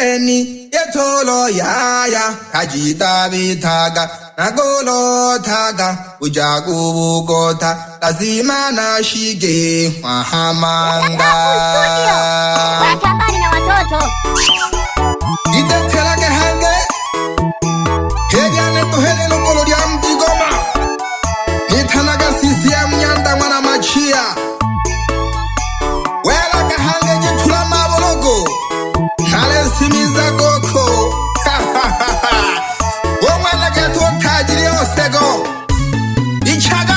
geni yetolo yaya kajita bitaga nagolo taga ujagu gota lazima na shige mahamanga wakambani na watoto idetela gehange hediane to helelo kolori amdigoma nitanaga CCM nyanda mwana machia wela gehange jitula mabologo nale simiza goko womwana getu tajiri osego ichaga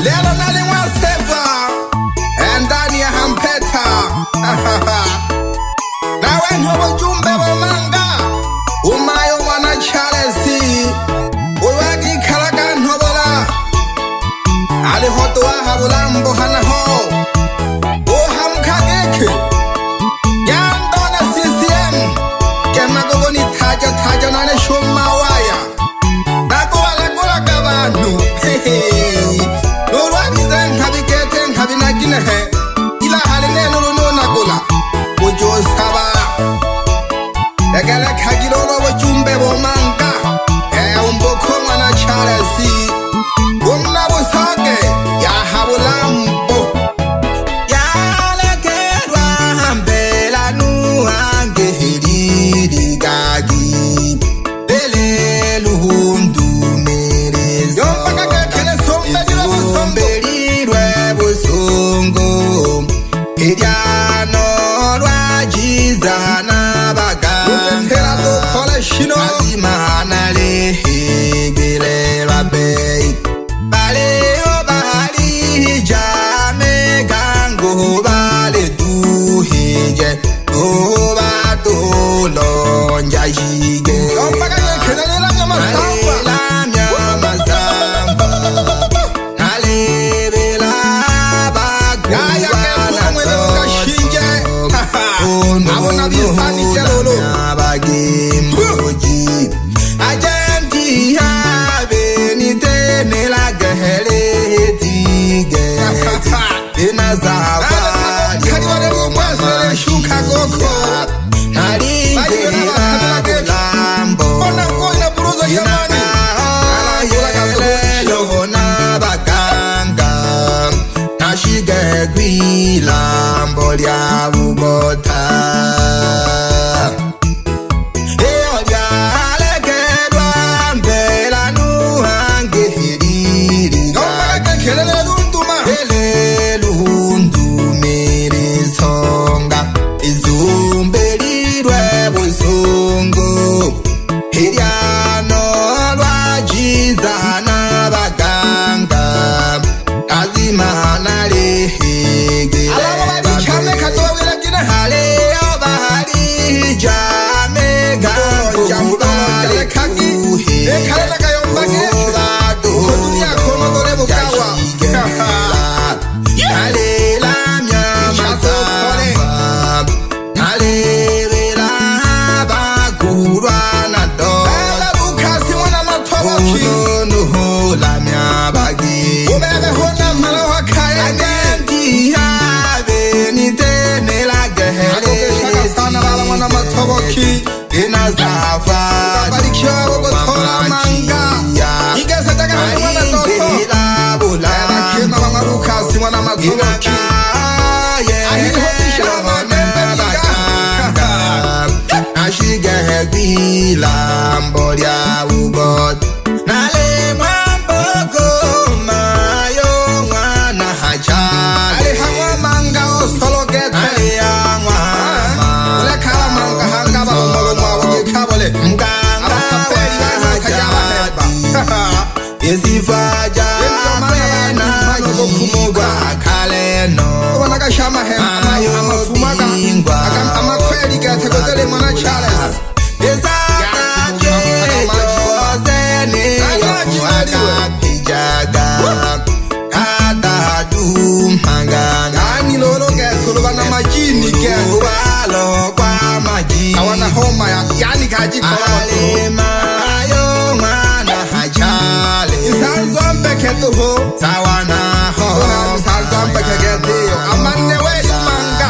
lelo nali mwasepa ndani ya hampeta na wenye wajumbe wa manga umayo mwana Charles uwagi kalaga nhobola ali hoto wa habulambo hanaho uhamkageke yandona CCM kema gogoni taja nane shuma waya nakuwala kula kabanu nulwagize nkabikete nkabinaginehe ila haline nulu nakula ujo saba egele kagilolo wajumbe bomanga umboko mwana Charles umna busage ya habulambo yalekerwa hambela nuhange hiriri gagi lele luhundu mereza yompaka kekele sombelirwe busongo hiryano rwajizana baganga shino azimana lehegele babei bale obali jame gango bale duhije oba dolo njajige ompaka yekelela nyamazamba nalebela bagaya kefuka mwele mukashinje abona bisani kelolo abagimboji ajenti habe nitene la gehele tige inazava kaliwale mwasele shuka goko nalige lambo ona ngoina buruza jamani lelo na baganga nashige gwilambo lya bugota inazafa balikiwa bogotola manga igeze daga mwana toto bula bakema bamabukasi mwana makoki ahihotisha mabemba ashige gwila mbolya ugot nale mwambogo mayo mwana hachale ali hawa manga osologete ali yangwa ule kala manga hanga babomolo kabole mganga isifaja mena kumugwa kaleno wana kashama hema amafumaga amakweli gategozele mwana Charles yozene pijaga kada dumanga nani lolo getolo bana majini ke walo kwa majini awana homa yani kaji kolema yo mwana hachale sanzombe ketuho sawana ho sanzombe kegedio amane we manga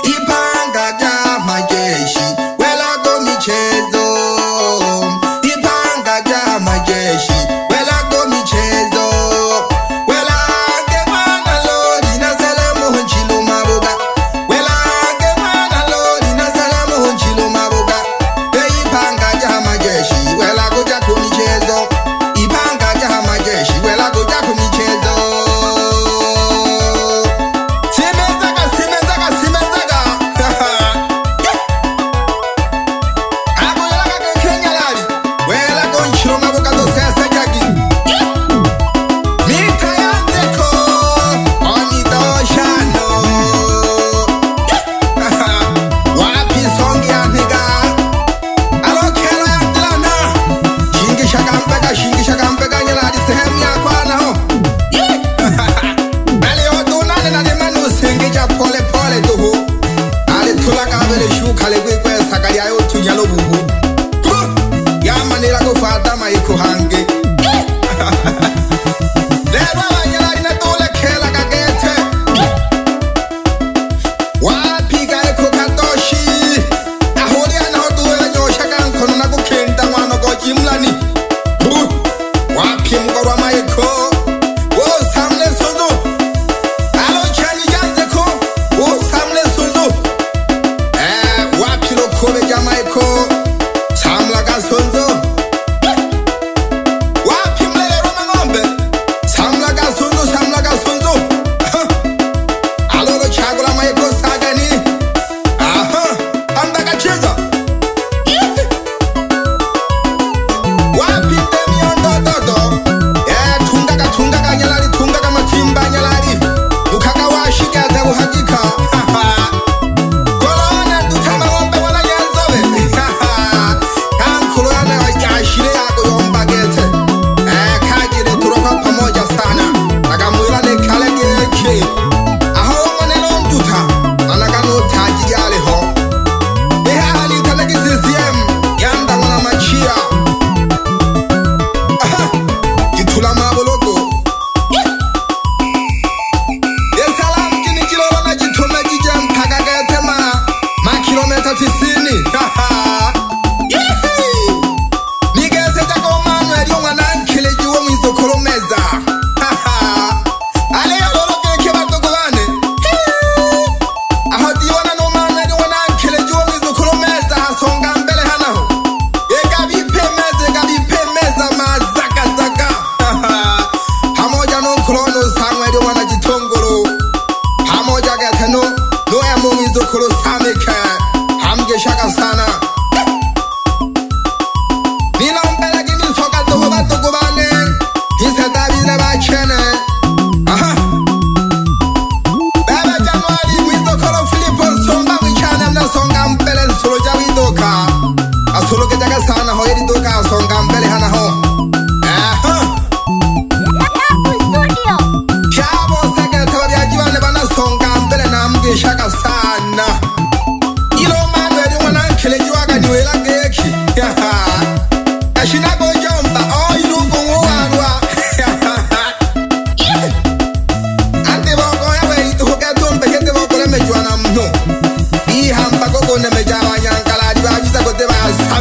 Ipanga ja majeshi, wela go michezo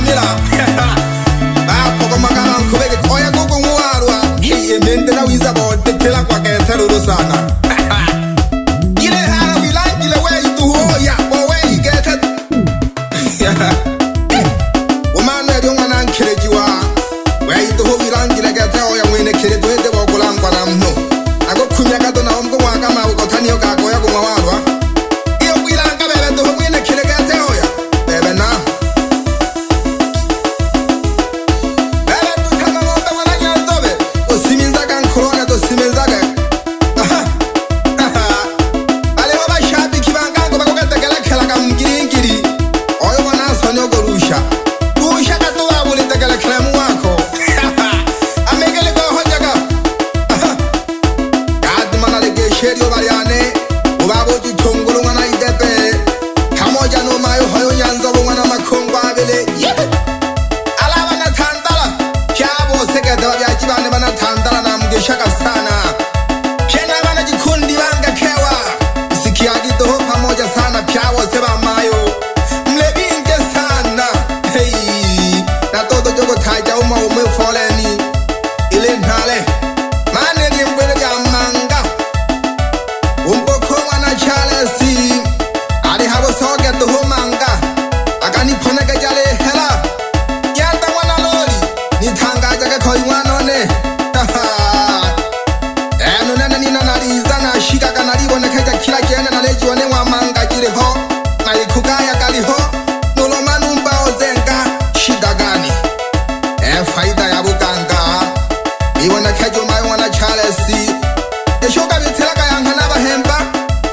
Pamela. Poko magala nkubeke oya gugu ngwarwa. Hiye mente na wiza bote tela kwa ketelo sana. Ile hala wilangile we ituhoya owe igete. Umana yonga nankirejiwa. We ituho wilangile gete oya mwene kire tuende bokulangwa na mno. Ako kumya kato na omgo mwaka ma ukotani yoka koya kumwarwa. Iyo wilanga bebe tuho mwene kire gete oya. Bebe na. Shaka sana Kena wana jikundi wanga kewa Sikia gito pamoja sana Pyawo seba mayo Mlebinge sana Hey Na todo jogo taja uma ume foleni Ile ntale Mane ni mbwele ya manga Umpoko wana chalesi Ali habo soge tuho manga Agani poneke jale hela Yanta wana loli Nitanga jaga koi wanone Shika kanalibo nekeja kila jene na leji wane wa manga jireho na ikugaya kaliho nulo manumba ozenga shida gani faida ya buganga iwo nekejo mayo wana chalesi eshoka bitelaka yankana bahemba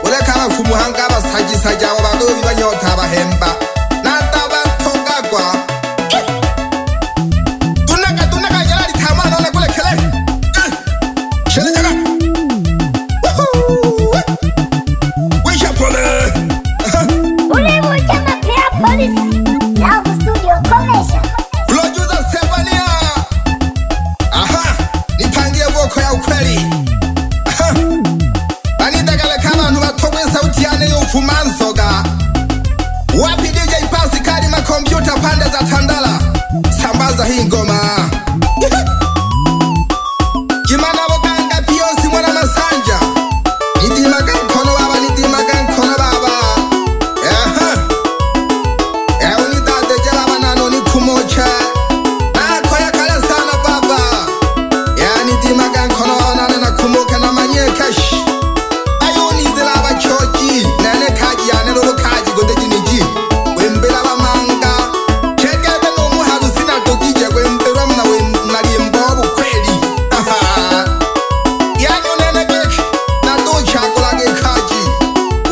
uleka abafumu hanga abasaji abo bagobi banyota bahemba nataba tongagwa tunaka jalali tamana none kule kele shele jaga Producer Sephania. Aha, nipangie voko ya ukweli. Aha. Anitagala kama anu watogwe sauti yane yufumansoga. Wapi DJ pasi kadi makompyuta pande za Tandala. Sambaza hii ngoma. Jimana boganga piosi mwana masanja. Nitimaga mkono baba, nitimaga mkono baba. Aha. Kumocha Ako ya kala sana baba Yani dimaga nkono wanane na kumoka na manye kash Ayoni zila ba choji Nene kaji ya nelo kaji gote jiniji Wembela ba manga Chekebe no muhalu sina tokije Wembela mna wemnari mbobu kweli Yani unene keki Na docha kolage kaji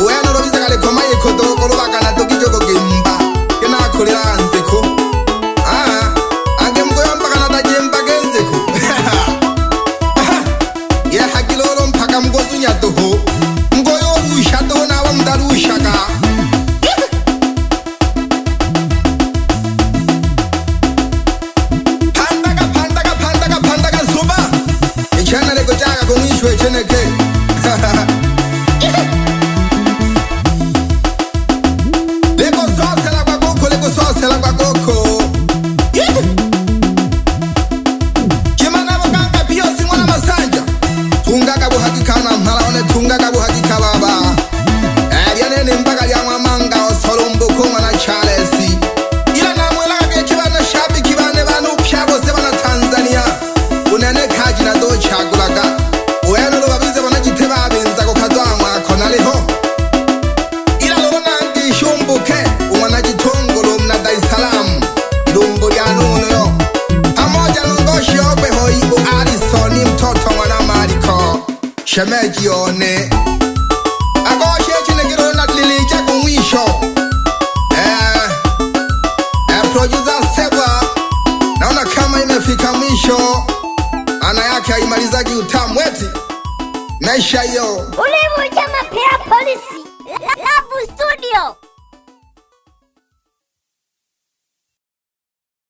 Ueno robiza kale komaye koto Kolobaka na tokije kogimba Kena kolera anzeko Mgoyo ushato na wamdaru shaka Pandaga zuba Ichana leko jaga kumishwe cheneke Leko sosela kwa koko Kimana wakanga pio si mwana masanja Tungaga buhakikana mhalaone tungaga buhakika baba Nene mbaga ya mwamanga osolumbu kumana chalesi Ila na mwelaga vya kibana shabi kibane banu pyago sebana Tanzania Unene kaji na docha gulaga Ueno lo babize wana jiteba abinza kukadwa mwako naliho Ila lo nangi shumbuke Umwana jitongolo mna Dar es Salaam Ilumbu ya nuno yo Pamoja nungoshi ope hoi uarisoni mtoto mwana mariko Shemeji one Agoshe chine kiro na lilija kumwisho Producer Sephania Naona kama imefika mwisho Ana yake haimalizagi utamu eti Maisha yo Ulimu chama pia polisi Labu Studio.